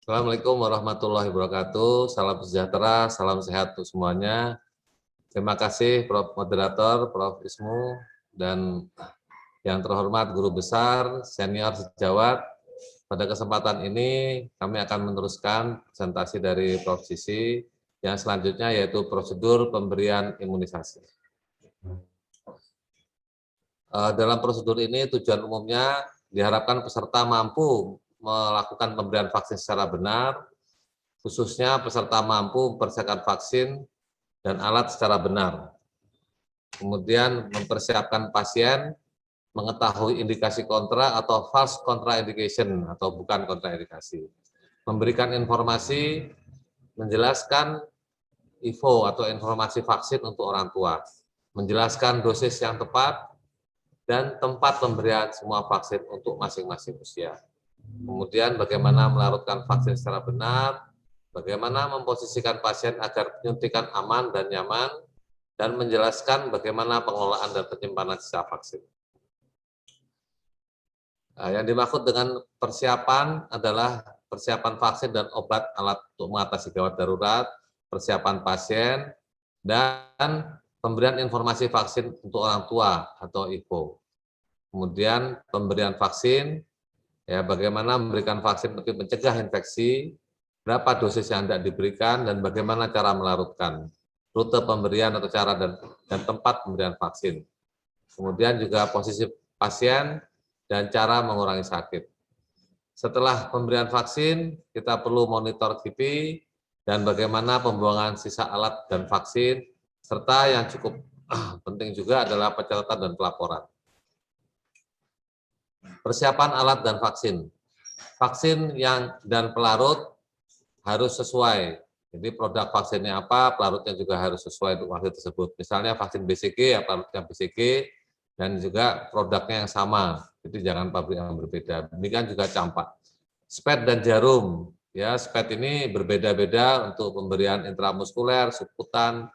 Assalamualaikum warahmatullahi wabarakatuh. Salam sejahtera, salam sehat untuk semuanya. Terima kasih Prof. Moderator, Prof. Ismu, dan yang terhormat Guru Besar, Senior Sejawat. Pada kesempatan ini kami akan meneruskan presentasi dari Prof. Sisi yang selanjutnya yaitu prosedur pemberian imunisasi. Dalam prosedur ini tujuan umumnya diharapkan peserta mampu melakukan pemberian vaksin secara benar, khususnya peserta mampu mempersiapkan vaksin dan alat secara benar. Kemudian mempersiapkan pasien mengetahui indikasi kontra atau false contraindication atau bukan kontraindikasi. Memberikan informasi, menjelaskan info atau informasi vaksin untuk orang tua. Menjelaskan dosis yang tepat dan tempat pemberian semua vaksin untuk masing-masing usia. Kemudian bagaimana melarutkan vaksin secara benar, bagaimana memposisikan pasien agar penyuntikan aman dan nyaman, dan menjelaskan bagaimana pengelolaan dan penyimpanan sisa vaksin. Yang dimaksud dengan persiapan adalah persiapan vaksin dan obat alat untuk mengatasi gawat darurat, persiapan pasien, dan pemberian informasi vaksin untuk orang tua atau info. Kemudian pemberian vaksin, ya bagaimana memberikan vaksin untuk mencegah infeksi, berapa dosis yang hendak diberikan, dan bagaimana cara melarutkan, rute pemberian atau cara dan tempat pemberian vaksin. Kemudian juga posisi pasien dan cara mengurangi sakit. Setelah pemberian vaksin, kita perlu monitor KIPI dan bagaimana pembuangan sisa alat dan vaksin, serta yang cukup penting juga adalah pencatatan dan pelaporan. Persiapan alat dan vaksin. Vaksin dan pelarut harus sesuai. Jadi produk vaksinnya apa, pelarutnya juga harus sesuai untuk vaksin tersebut. Misalnya vaksin BCG, ya pelarutnya BCG, dan juga produknya yang sama. Jadi jangan pabrik yang berbeda. Demikian juga campak. SPED dan jarum. Ya, SPED ini berbeda-beda untuk pemberian intramuskuler, subkutan,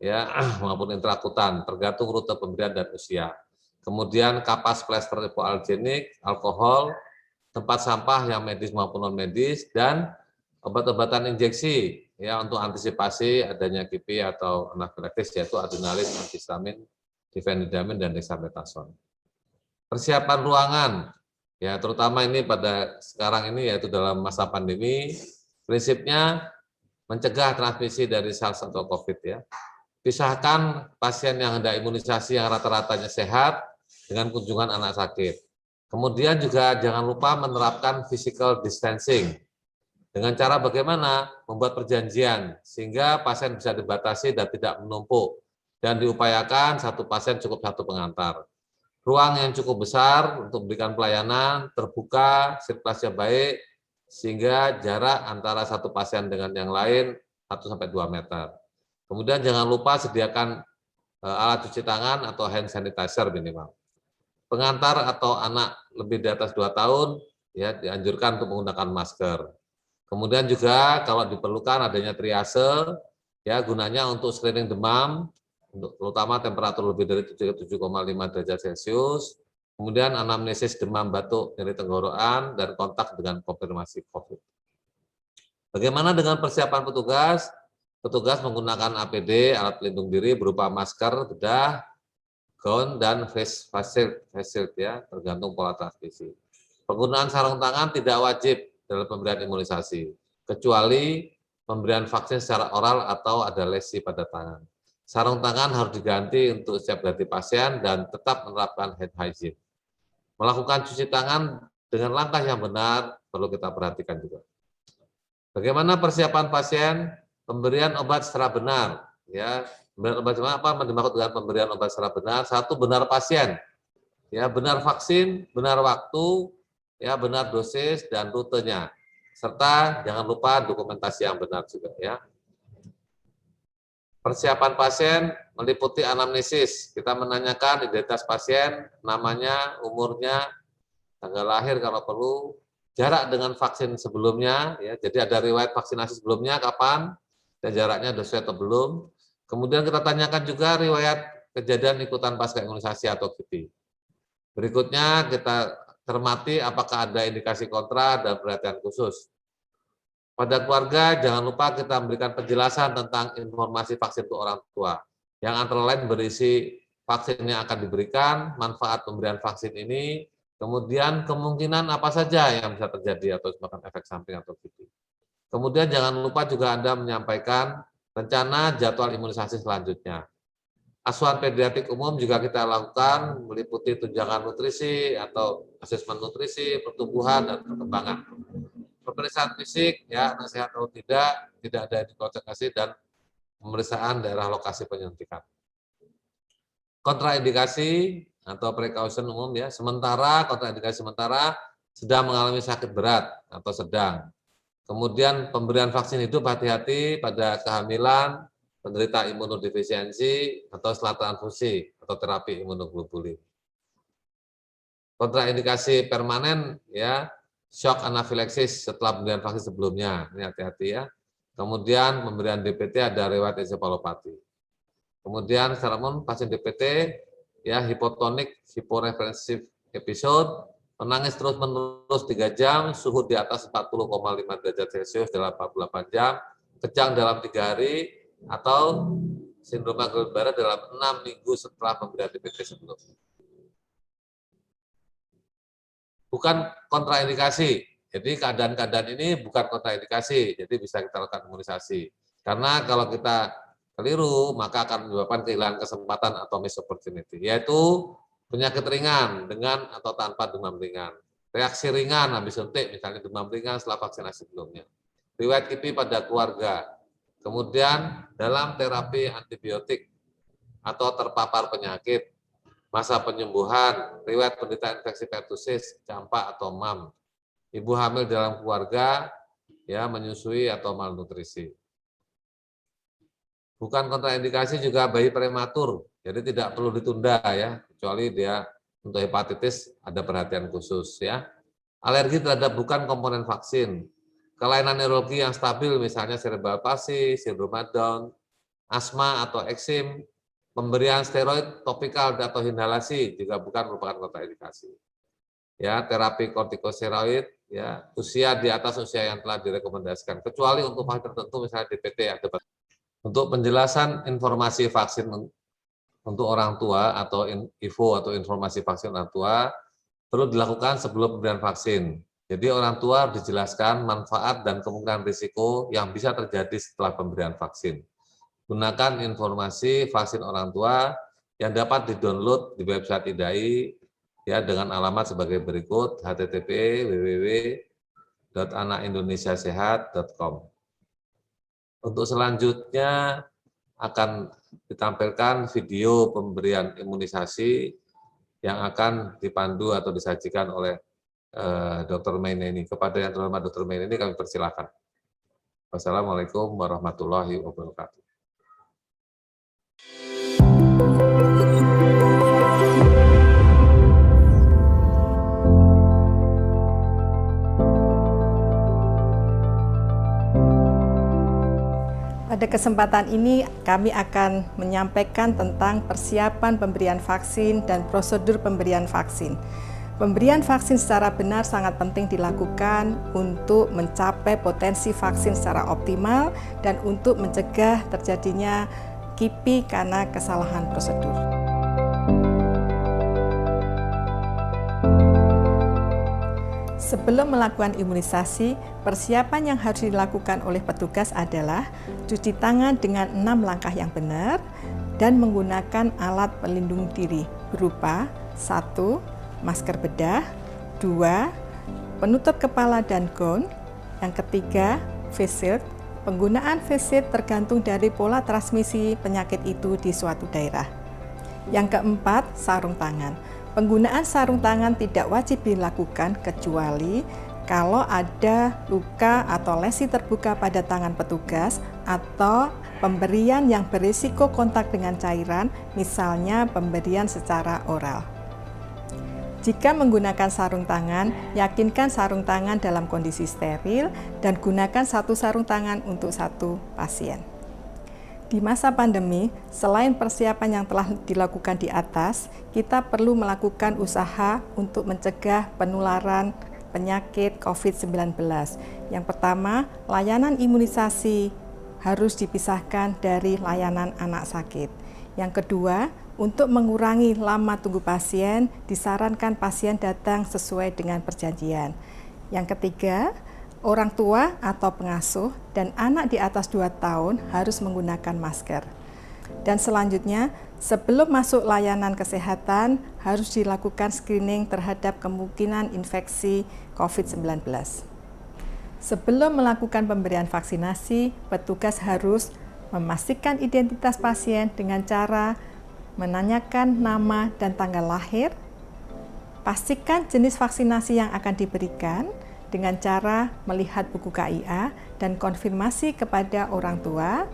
ya maupun intrakutan, tergantung rute pemberian dan usia. Kemudian kapas plester hipoalgenik, alkohol, tempat sampah yang medis maupun non medis, dan obat-obatan injeksi ya untuk antisipasi adanya KIPI atau anafilaksis yaitu adrenalis, antihistamin, difenidamin, dan dexamethasone. Persiapan ruangan ya terutama ini pada sekarang ini yaitu dalam masa pandemi, prinsipnya mencegah transmisi dari SARS atau COVID ya. Pisahkan pasien yang hendak imunisasi yang rata-ratanya sehat dengan kunjungan anak sakit. Kemudian juga jangan lupa menerapkan physical distancing. Dengan cara bagaimana? Membuat perjanjian, sehingga pasien bisa dibatasi dan tidak menumpuk. Dan diupayakan satu pasien cukup satu pengantar. Ruang yang cukup besar untuk memberikan pelayanan, terbuka, sirkulasi baik, sehingga jarak antara satu pasien dengan yang lain 1-2 meter. Kemudian jangan lupa sediakan alat cuci tangan atau hand sanitizer minimal. Pengantar atau anak lebih di atas 2 tahun ya dianjurkan untuk menggunakan masker. Kemudian juga kalau diperlukan adanya triase ya gunanya untuk screening demam, untuk terutama temperatur lebih dari 7,5 derajat Celcius, kemudian anamnesis demam, batuk, nyeri tenggorokan, dan kontak dengan konfirmasi COVID. Bagaimana dengan persiapan petugas? Petugas menggunakan APD, alat pelindung diri berupa masker, bedah, gaun, dan face shield ya, tergantung pola transmisi. Penggunaan sarung tangan tidak wajib dalam pemberian imunisasi, kecuali pemberian vaksin secara oral atau ada lesi pada tangan. Sarung tangan harus diganti untuk setiap ganti pasien dan tetap menerapkan hand hygiene. Melakukan cuci tangan dengan langkah yang benar perlu kita perhatikan juga. Bagaimana persiapan pasien? Pemberian obat secara benar. Ya, pemberian obat secara apa? Dimaksud dengan pemberian obat secara benar. Satu, benar pasien. Ya, benar vaksin, benar waktu, ya benar dosis dan rutenya. Serta jangan lupa dokumentasi yang benar juga ya. Persiapan pasien meliputi anamnesis. Kita menanyakan identitas pasien, namanya, umurnya, tanggal lahir kalau perlu, jarak dengan vaksin sebelumnya, ya, jadi ada riwayat vaksinasi sebelumnya kapan, dan jaraknya dosis atau belum. Kemudian kita tanyakan juga riwayat kejadian ikutan pasca imunisasi atau KIPI. Berikutnya kita cermati apakah ada indikasi kontra dan perhatian khusus. Pada keluarga, jangan lupa kita memberikan penjelasan tentang informasi vaksin untuk orang tua, yang antara lain berisi vaksin yang akan diberikan, manfaat pemberian vaksin ini, kemudian kemungkinan apa saja yang bisa terjadi atau sebabkan efek samping atau kipi. Kemudian jangan lupa juga Anda menyampaikan rencana jadwal imunisasi selanjutnya. Asuhan pediatrik umum juga kita lakukan meliputi tunjangan nutrisi atau asesmen nutrisi, pertumbuhan, dan perkembangan. Pemeriksaan fisik, ya, nasihat atau tidak ada indikasi, dan pemeriksaan daerah lokasi penyuntikan. Kontraindikasi atau precaution umum, ya, sementara kontraindikasi sementara sedang mengalami sakit berat atau sedang. Kemudian pemberian vaksin hidup, hati-hati pada kehamilan, penderita imunodefisiensi atau setelah transfusi atau terapi imunoglobulin. Kontraindikasi permanen, ya, shock anafilaksis setelah pemberian vaksin sebelumnya, ini hati-hati ya. Kemudian pemberian DPT ada riwayat ensefalopati. Kemudian secara umum pasien DPT, ya, hipotonik, hiporeferensif episode, menangis terus-menerus 3 jam, suhu di atas 40,5 derajat Celcius dalam 48 jam, kejang dalam 3 hari, atau sindrom Guillain-Barré dalam 6 minggu setelah pemberian DPT sebelumnya. Bukan kontraindikasi, jadi keadaan-keadaan ini bukan kontraindikasi, jadi bisa kita lakukan imunisasi. Karena kalau kita keliru, maka akan menyebabkan kehilangan kesempatan atau missed opportunity, yaitu penyakit ringan dengan atau tanpa demam ringan, reaksi ringan habis suntik, misalnya demam ringan setelah vaksinasi sebelumnya, riwayat kipi pada keluarga, kemudian dalam terapi antibiotik atau terpapar penyakit, masa penyembuhan, riwayat penderita infeksi pertusis, campak atau MAM, ibu hamil dalam keluarga, ya, menyusui atau malnutrisi. Bukan kontraindikasi juga bayi prematur, jadi tidak perlu ditunda, ya, kecuali dia untuk hepatitis ada perhatian khusus, ya. Alergi terhadap bukan komponen vaksin, kelainan neurologi yang stabil, misalnya cerebral palsy, sindrom Down, asma atau eksim, pemberian steroid topikal atau inhalasi juga bukan merupakan kontraindikasi. Ya, terapi kortikosteroid, ya, usia di atas usia yang telah direkomendasikan, kecuali untuk vaksin tertentu, misalnya DPT. Untuk penjelasan informasi vaksin untuk orang tua atau info atau informasi vaksin orang tua perlu dilakukan sebelum pemberian vaksin. Jadi orang tua harus dijelaskan manfaat dan kemungkinan risiko yang bisa terjadi setelah pemberian vaksin. Gunakan informasi vaksin orang tua yang dapat di-download di website IDAI, ya, dengan alamat sebagai berikut: http://www.anakindonesiasehat.com. Untuk selanjutnya akan ditampilkan video pemberian imunisasi yang akan dipandu atau disajikan oleh Dr. Maineni. Kepada yang terhormat Dr. Maineni kami persilakan. Wassalamualaikum warahmatullahi wabarakatuh. Pada kesempatan ini kami akan menyampaikan tentang persiapan pemberian vaksin dan prosedur pemberian vaksin. Pemberian vaksin secara benar sangat penting dilakukan untuk mencapai potensi vaksin secara optimal dan untuk mencegah terjadinya kipi karena kesalahan prosedur. Sebelum melakukan imunisasi, persiapan yang harus dilakukan oleh petugas adalah cuci tangan dengan 6 langkah yang benar dan menggunakan alat pelindung diri berupa 1. Masker bedah, 2. Penutup kepala dan gaun, yang ketiga face shield. Penggunaan face shield tergantung dari pola transmisi penyakit itu di suatu daerah. Yang keempat, sarung tangan. Penggunaan sarung tangan tidak wajib dilakukan kecuali kalau ada luka atau lesi terbuka pada tangan petugas atau pemberian yang berisiko kontak dengan cairan, misalnya pemberian secara oral. Jika menggunakan sarung tangan, yakinkan sarung tangan dalam kondisi steril dan gunakan satu sarung tangan untuk satu pasien. Di masa pandemi, selain persiapan yang telah dilakukan di atas, kita perlu melakukan usaha untuk mencegah penularan penyakit COVID-19. Yang pertama, layanan imunisasi harus dipisahkan dari layanan anak sakit. Yang kedua, untuk mengurangi lama tunggu pasien, disarankan pasien datang sesuai dengan perjanjian. Yang ketiga, orang tua atau pengasuh dan anak di atas 2 tahun harus menggunakan masker. Dan selanjutnya, sebelum masuk layanan kesehatan, harus dilakukan screening terhadap kemungkinan infeksi COVID-19. Sebelum melakukan pemberian vaksinasi, petugas harus memastikan identitas pasien dengan cara menanyakan nama dan tanggal lahir, pastikan jenis vaksinasi yang akan diberikan dengan cara melihat buku KIA dan konfirmasi kepada orang tua.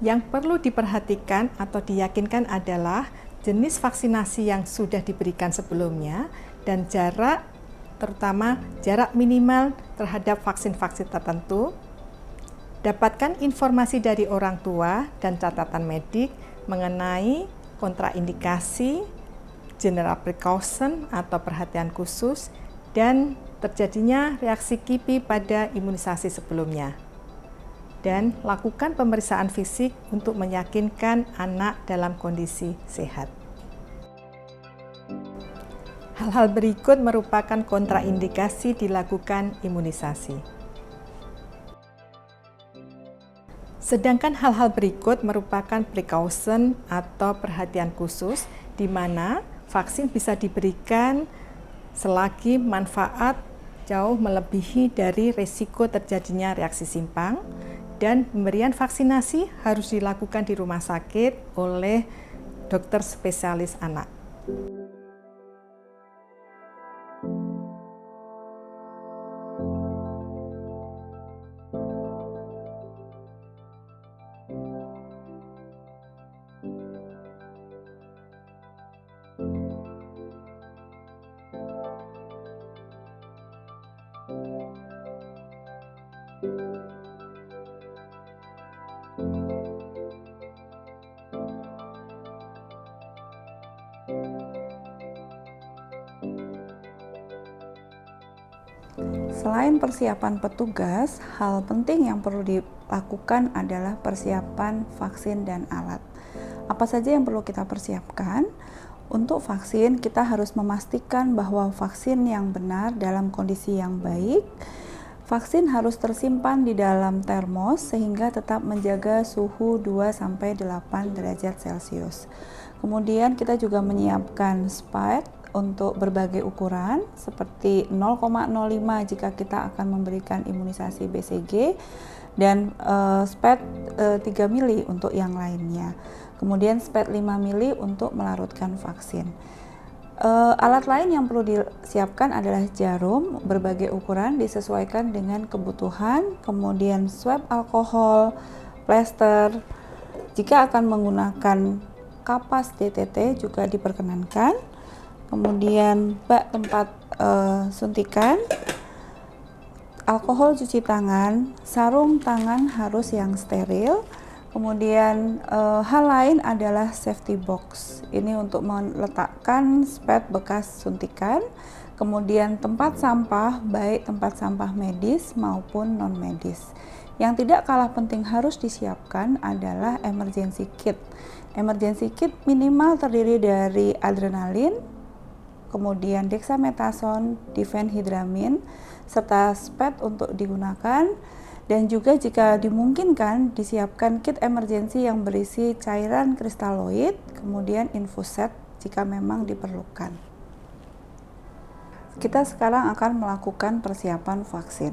Yang perlu diperhatikan atau diyakinkan adalah jenis vaksinasi yang sudah diberikan sebelumnya dan jarak, terutama jarak minimal terhadap vaksin-vaksin tertentu. Dapatkan informasi dari orang tua dan catatan medik mengenai kontraindikasi, general precaution atau perhatian khusus, dan terjadinya reaksi KIPI pada imunisasi sebelumnya. Dan lakukan pemeriksaan fisik untuk meyakinkan anak dalam kondisi sehat. Hal-hal berikut merupakan kontraindikasi dilakukan imunisasi. Sedangkan hal-hal berikut merupakan precaution atau perhatian khusus di mana vaksin bisa diberikan selagi manfaat jauh melebihi dari risiko terjadinya reaksi simpang, dan pemberian vaksinasi harus dilakukan di rumah sakit oleh dokter spesialis anak. Selain persiapan petugas, hal penting yang perlu dilakukan adalah persiapan vaksin dan alat. Apa saja yang perlu kita persiapkan? Untuk vaksin, kita harus memastikan bahwa vaksin yang benar dalam kondisi yang baik. Vaksin harus tersimpan di dalam termos sehingga tetap menjaga suhu 2-8 derajat Celcius. Kemudian kita juga menyiapkan spike untuk berbagai ukuran seperti 0,05 jika kita akan memberikan imunisasi BCG dan SPED 3 mili untuk yang lainnya. Kemudian SPED 5 mili untuk melarutkan vaksin. Alat lain yang perlu disiapkan adalah jarum berbagai ukuran disesuaikan dengan kebutuhan, kemudian swab alkohol, plester. Jika akan menggunakan kapas DTT juga diperkenankan. Kemudian bak tempat suntikan, alkohol cuci tangan, sarung tangan harus yang steril. Kemudian hal lain adalah safety box. Ini untuk meletakkan sped bekas suntikan. Kemudian tempat sampah, baik tempat sampah medis maupun non medis. Yang tidak kalah penting harus disiapkan adalah emergency kit. Emergency kit minimal terdiri dari adrenalin, kemudian dexamethasone, difenhydramine, serta SPED untuk digunakan, dan juga jika dimungkinkan disiapkan kit emergensi yang berisi cairan kristaloid, kemudian infuset jika memang diperlukan. Kita sekarang akan melakukan persiapan vaksin.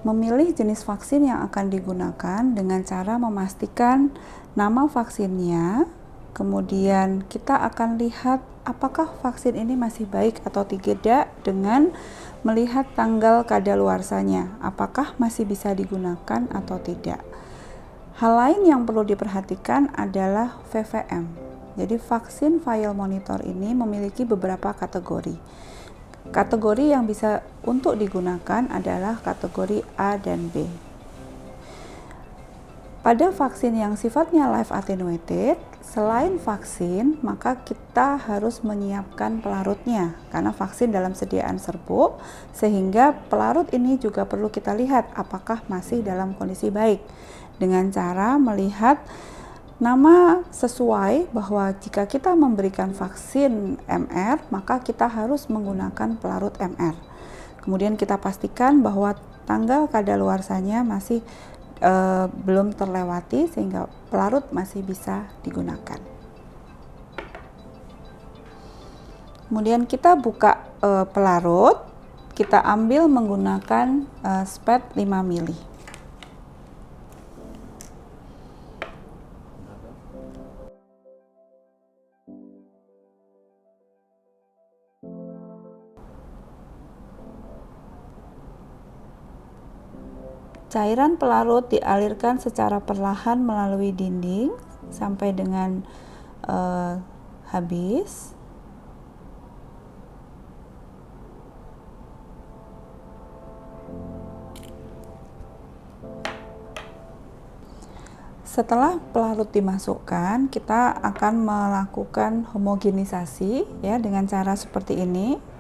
Memilih jenis vaksin yang akan digunakan dengan cara memastikan nama vaksinnya. Kemudian kita akan lihat apakah vaksin ini masih baik atau tidak dengan melihat tanggal kadaluarsanya, apakah masih bisa digunakan atau tidak. Hal lain yang perlu diperhatikan adalah VVM. Jadi vaksin vial monitor ini memiliki beberapa kategori. Kategori yang bisa untuk digunakan adalah kategori A dan B. Pada vaksin yang sifatnya live attenuated, selain vaksin, maka kita harus menyiapkan pelarutnya karena vaksin dalam sediaan serbuk, sehingga pelarut ini juga perlu kita lihat apakah masih dalam kondisi baik dengan cara melihat nama sesuai bahwa jika kita memberikan vaksin MR, maka kita harus menggunakan pelarut MR. Kemudian kita pastikan bahwa tanggal kadaluarsanya masih belum terlewati sehingga pelarut masih bisa digunakan. Kemudian kita buka pelarut, kita ambil menggunakan spet 5 mili. Cairan pelarut dialirkan secara perlahan melalui dinding sampai dengan habis. Setelah pelarut dimasukkan, kita akan melakukan homogenisasi ya dengan cara seperti ini.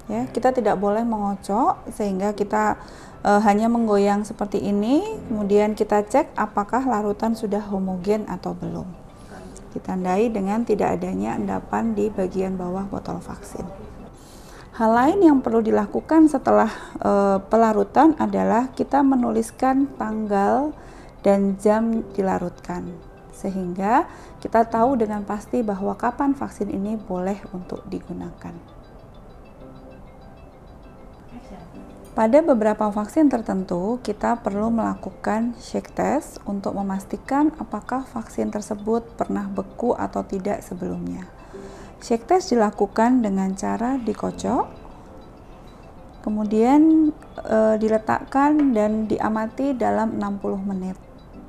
Ya, kita tidak boleh mengocok sehingga kita hanya menggoyang seperti ini, kemudian kita cek apakah larutan sudah homogen atau belum. Ditandai dengan tidak adanya endapan di bagian bawah botol vaksin. Hal lain yang perlu dilakukan setelah pelarutan adalah kita menuliskan tanggal dan jam dilarutkan, sehingga kita tahu dengan pasti bahwa kapan vaksin ini boleh untuk digunakan. Pada beberapa vaksin tertentu, kita perlu melakukan shake test untuk memastikan apakah vaksin tersebut pernah beku atau tidak sebelumnya. Shake test dilakukan dengan cara dikocok, kemudian diletakkan dan diamati dalam 60 menit.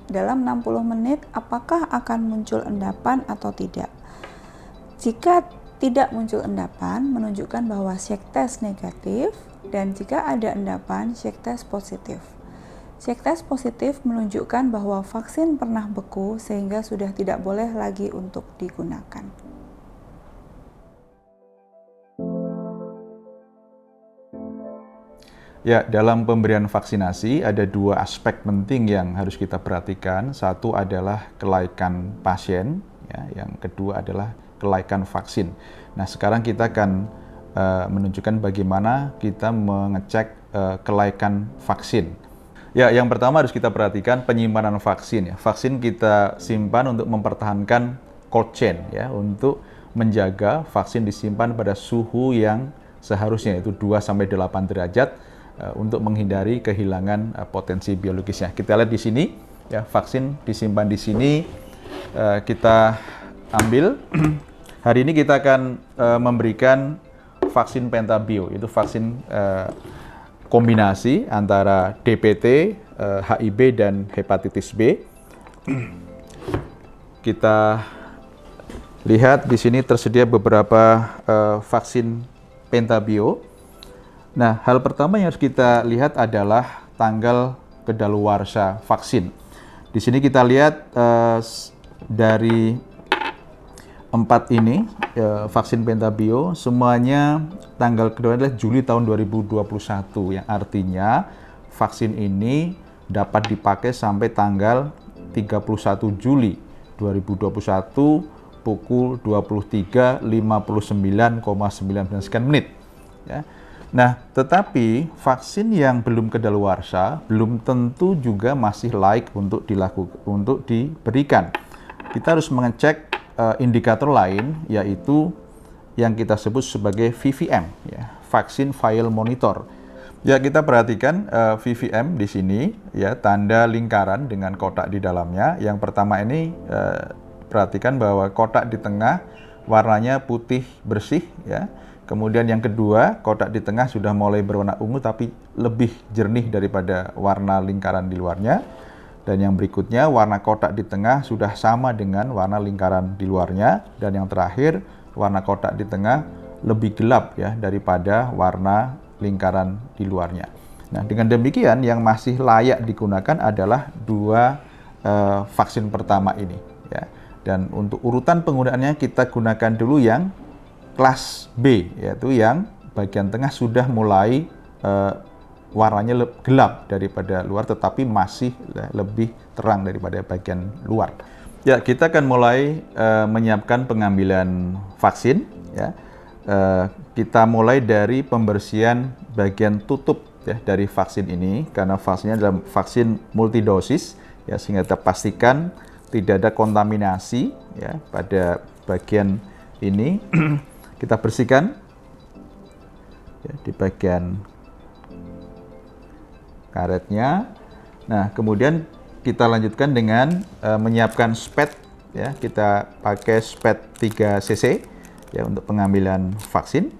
Dalam 60 menit, apakah akan muncul endapan atau tidak? Jika tidak muncul endapan, menunjukkan bahwa shake test negatif. Dan jika ada endapan, shake test positif. Shake test positif menunjukkan bahwa vaksin pernah beku sehingga sudah tidak boleh lagi untuk digunakan. Ya, dalam pemberian vaksinasi ada dua aspek penting yang harus kita perhatikan. Satu adalah kelaikan pasien, ya, yang kedua adalah kelaikan vaksin. Nah, sekarang kita akan menunjukkan bagaimana kita mengecek kelaikan vaksin. Ya, yang pertama harus kita perhatikan penyimpanan vaksin. Ya. Vaksin kita simpan untuk mempertahankan cold chain, ya, untuk menjaga vaksin disimpan pada suhu yang seharusnya, yaitu 2-8 derajat, untuk menghindari kehilangan potensi biologisnya. Kita lihat di sini, ya, vaksin disimpan di sini. Kita ambil. Hari ini kita akan memberikan vaksin Pentabio, itu vaksin kombinasi antara DPT, HIV, dan hepatitis B. Kita lihat di sini tersedia beberapa vaksin Pentabio. Nah, hal pertama yang harus kita lihat adalah tanggal kedaluarsa vaksin. Di sini kita lihat dari 4 ini vaksin Pentabio semuanya tanggal kedua adalah Juli tahun 2021, yang artinya vaksin ini dapat dipakai sampai tanggal 31 Juli 2021 pukul 23.59,99 sekian menit, ya. Nah, tetapi vaksin yang belum kedaluarsa belum tentu juga masih layak untuk diberikan. Kita harus mengecek indikator lain, yaitu yang kita sebut sebagai VVM, ya, Vaksin Vial Monitor. Ya, kita perhatikan VVM di sini, ya, tanda lingkaran dengan kotak di dalamnya. Yang pertama ini perhatikan bahwa kotak di tengah warnanya putih bersih, ya. Kemudian yang kedua, kotak di tengah sudah mulai berwarna ungu tapi lebih jernih daripada warna lingkaran di luarnya. Dan yang berikutnya, warna kotak di tengah sudah sama dengan warna lingkaran di luarnya. Dan yang terakhir, warna kotak di tengah lebih gelap, ya, daripada warna lingkaran di luarnya. Nah, dengan demikian yang masih layak digunakan adalah dua vaksin pertama ini, ya. Dan untuk urutan penggunaannya kita gunakan dulu yang kelas B, yaitu yang bagian tengah sudah mulai warnanya gelap daripada luar, tetapi masih lebih terang daripada bagian luar. Ya, kita akan mulai menyiapkan pengambilan vaksin. Ya, kita mulai dari pembersihan bagian tutup ya dari vaksin ini, karena vaksinnya adalah vaksin multidosis. Ya, sehingga kita pastikan tidak ada kontaminasi ya pada bagian ini. Kita bersihkan ya, di bagian karetnya. Nah, kemudian kita lanjutkan dengan menyiapkan spet ya. Kita pakai spet 3 cc ya untuk pengambilan vaksin.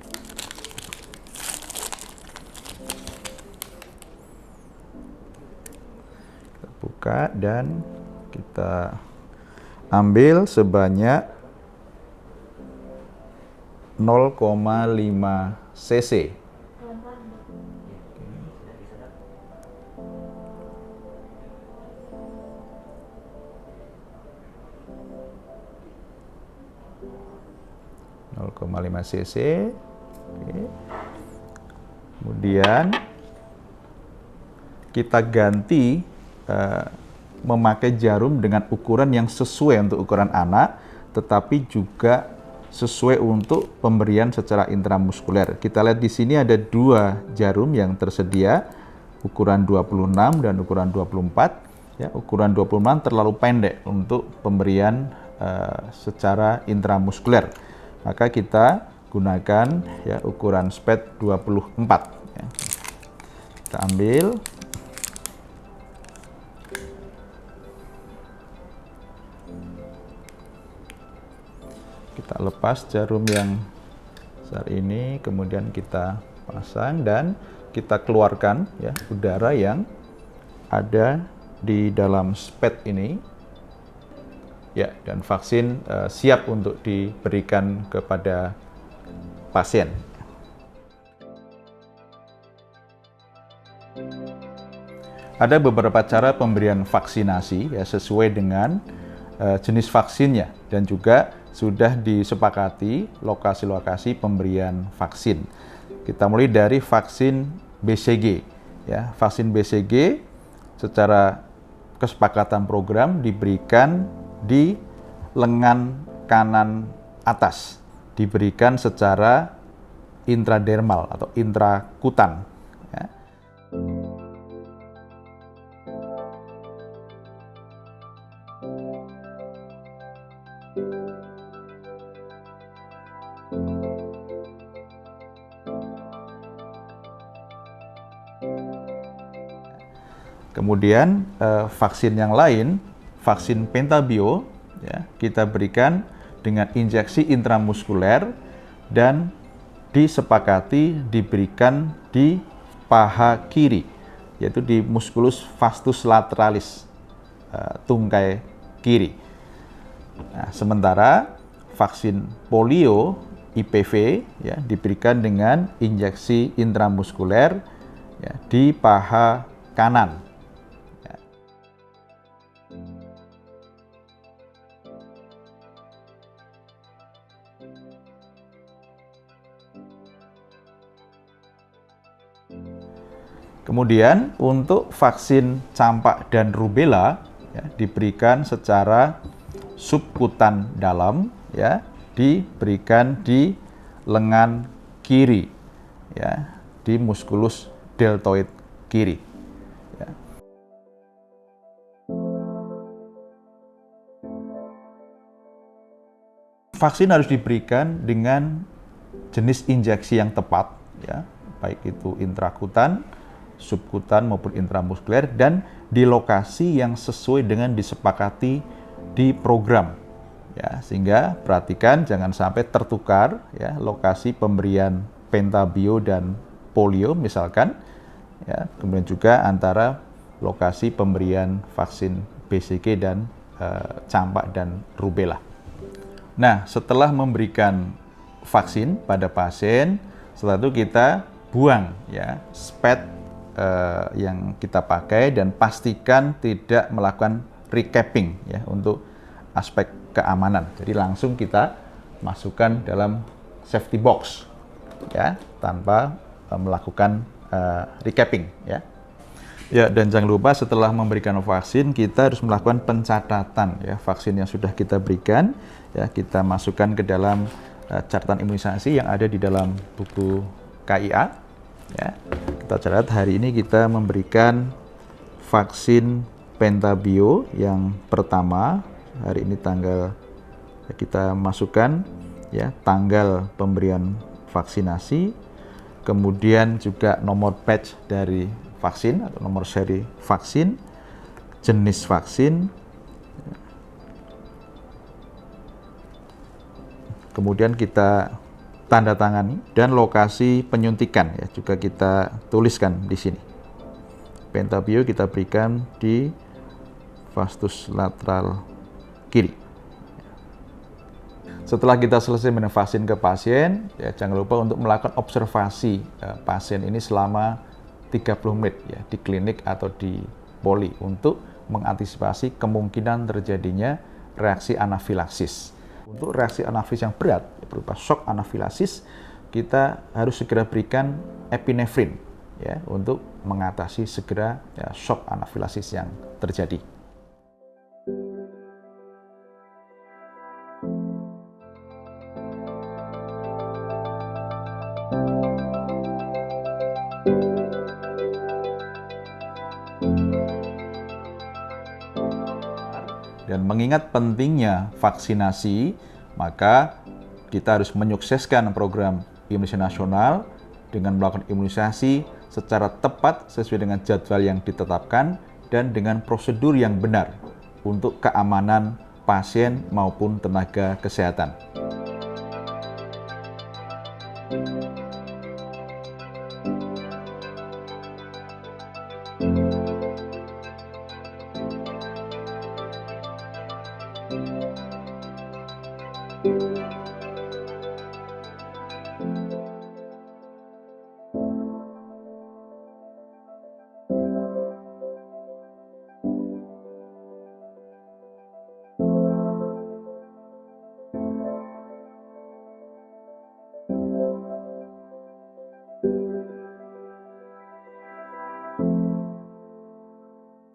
Buka dan kita ambil sebanyak 0,5 cc. cc. Oke. Kemudian kita ganti memakai jarum dengan ukuran yang sesuai untuk ukuran anak, tetapi juga sesuai untuk pemberian secara intramuskuler. Kita lihat di sini ada 2 jarum yang tersedia, ukuran 26 dan ukuran 24. Ya, ukuran 26 terlalu pendek untuk pemberian secara intramuskuler. Maka kita gunakan ya ukuran spet 24. Ya. Kita ambil. Kita lepas jarum yang besar ini, kemudian kita pasang dan kita keluarkan ya udara yang ada di dalam spet ini. Ya, dan vaksin siap untuk diberikan kepada pasien. Ada beberapa cara pemberian vaksinasi ya sesuai dengan jenis vaksinnya, dan juga sudah disepakati lokasi-lokasi pemberian vaksin. Kita mulai dari vaksin BCG. Ya, vaksin BCG secara kesepakatan program diberikan di lengan kanan atas, diberikan secara intradermal atau intrakutan. Ya. Kemudian vaksin yang lain, vaksin Pentabio, ya, kita berikan dengan injeksi intramuskuler dan disepakati diberikan di paha kiri, yaitu di musculus vastus lateralis, tungkai kiri. Nah, sementara vaksin polio IPV ya, diberikan dengan injeksi intramuskuler ya, di paha kanan. Kemudian untuk vaksin campak dan rubella ya, diberikan secara subkutan dalam, ya, diberikan di lengan kiri, ya, di musculus deltoid kiri. Ya. Vaksin harus diberikan dengan jenis injeksi yang tepat, ya, baik itu intrakutan, subkutan maupun intramuskuler, dan di lokasi yang sesuai dengan disepakati di program. Ya, sehingga perhatikan jangan sampai tertukar ya lokasi pemberian Pentabio dan polio misalkan, ya, kemudian juga antara lokasi pemberian vaksin BCG dan campak dan rubella. Nah, setelah memberikan vaksin pada pasien, setelah itu kita buang ya spet yang kita pakai dan pastikan tidak melakukan recapping ya untuk aspek keamanan. Jadi langsung kita masukkan dalam safety box ya tanpa melakukan recapping ya. Ya, dan jangan lupa setelah memberikan vaksin kita harus melakukan pencatatan ya vaksin yang sudah kita berikan ya, kita masukkan ke dalam catatan imunisasi yang ada di dalam buku KIA ya. Kita catat hari ini kita memberikan vaksin Pentabio yang pertama. Hari ini tanggal kita masukkan ya tanggal pemberian vaksinasi, kemudian juga nomor batch dari vaksin atau nomor seri vaksin, jenis vaksin, kemudian kita tanda tangani dan lokasi penyuntikan ya juga kita tuliskan di sini. Pentabio kita berikan di vastus lateral kiri. Setelah kita selesai memberikan vaksin ke pasien, ya jangan lupa untuk melakukan observasi pasien ini selama 30 menit ya di klinik atau di poli untuk mengantisipasi kemungkinan terjadinya reaksi anafilaksis. Untuk reaksi anafilaksis yang berat berupa shock anafilaksis, kita harus segera berikan epinefrin ya untuk mengatasi segera ya, shock anafilaksis yang terjadi. Dan mengingat pentingnya vaksinasi, maka kita harus menyukseskan program imunisasi nasional dengan melakukan imunisasi secara tepat sesuai dengan jadwal yang ditetapkan dan dengan prosedur yang benar untuk keamanan pasien maupun tenaga kesehatan.